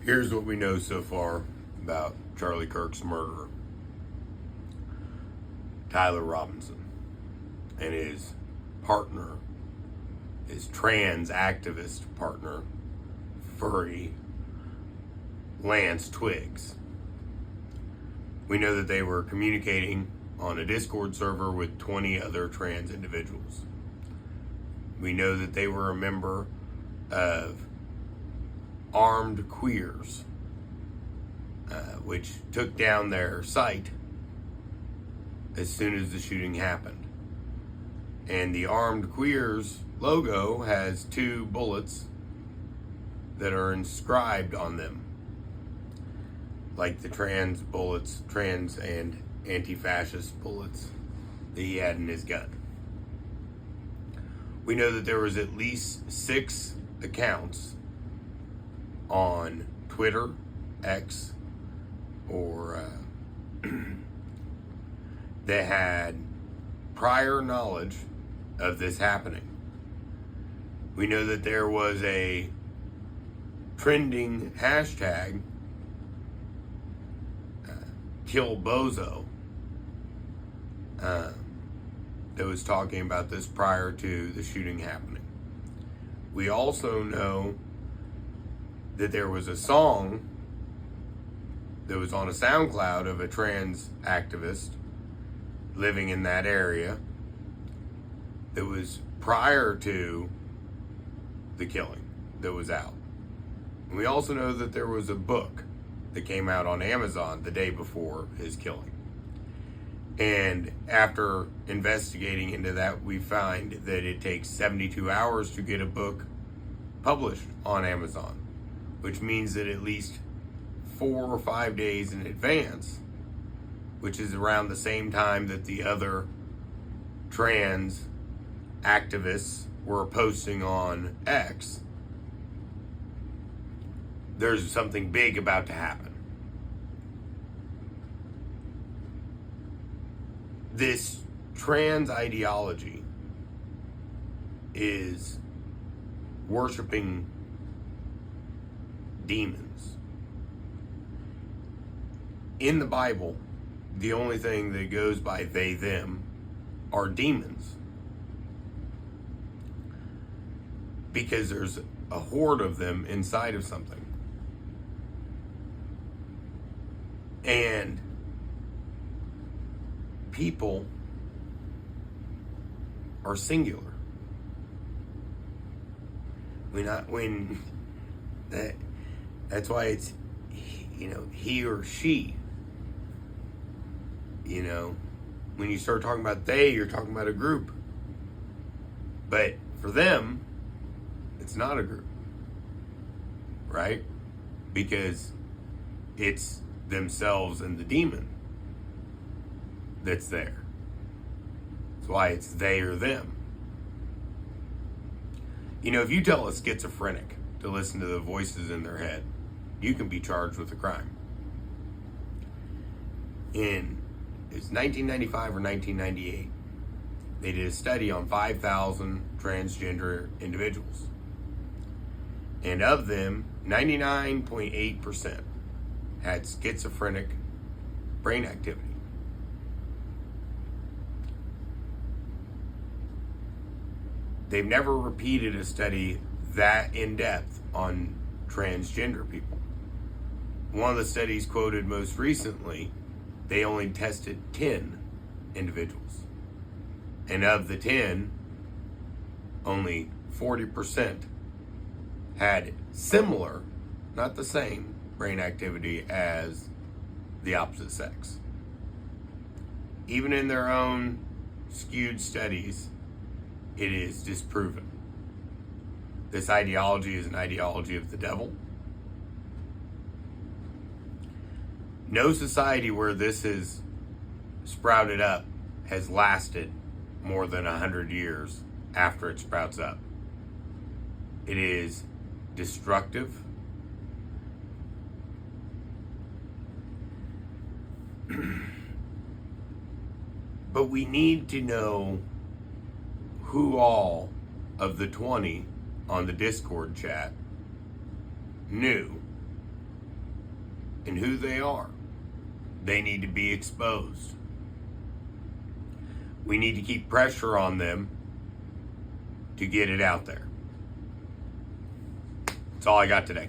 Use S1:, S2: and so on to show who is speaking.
S1: Here's what we know so far about Charlie Kirk's murderer. Tyler Robinson and his partner, his trans activist partner, furry Lance Twiggs. We know that they were communicating on a Discord server with 20 other trans individuals. We know that they were a member of Armed Queers, which took down their site as soon as the shooting happened. And the Armed Queers logo has 2 bullets that are inscribed on them, like the trans bullets, trans and anti-fascist bullets that he had in his gun. We know that there was at least 6 accounts on Twitter, X, or that had prior knowledge of this happening. We know that there was a trending hashtag, #KillBozo, that was talking about this prior to the shooting happening. We also know that there was a song that was on a SoundCloud of a trans activist living in that area that was prior to the killing that was out. And we also know that there was a book that came out on Amazon the day before his killing. And after investigating into that, we find that it takes 72 hours to get a book published on Amazon, which means that at least 4 or 5 days in advance, which is around the same time that the other trans activists were posting on X, there's something big about to happen. This trans ideology is worshiping demons. In the Bible, the only thing that goes by they, them are demons. Because there's a horde of them inside of something. And people are singular. That's why it's, he or she. When you start talking about they, you're talking about a group. But for them, it's not a group, right? Because it's themselves and the demon that's there. That's why it's they or them. If you tell a schizophrenic to listen to the voices in their head, you can be charged with a crime. It's 1995 or 1998. They did a study on 5,000 transgender individuals. And of them, 99.8% had schizophrenic brain activity. They've never repeated a study that in-depth on transgender people. One of the studies quoted most recently, they only tested 10 individuals. And of the 10, only 40% had similar, not the same, brain activity as the opposite sex. Even in their own skewed studies, it is disproven. This ideology is an ideology of the devil. No society where this is sprouted up has lasted more than 100 years after it sprouts up. It is destructive. But we need to know who all of the 20 on the Discord chat knew and who they are. They need to be exposed. We need to keep pressure on them to get it out there. That's all I got today.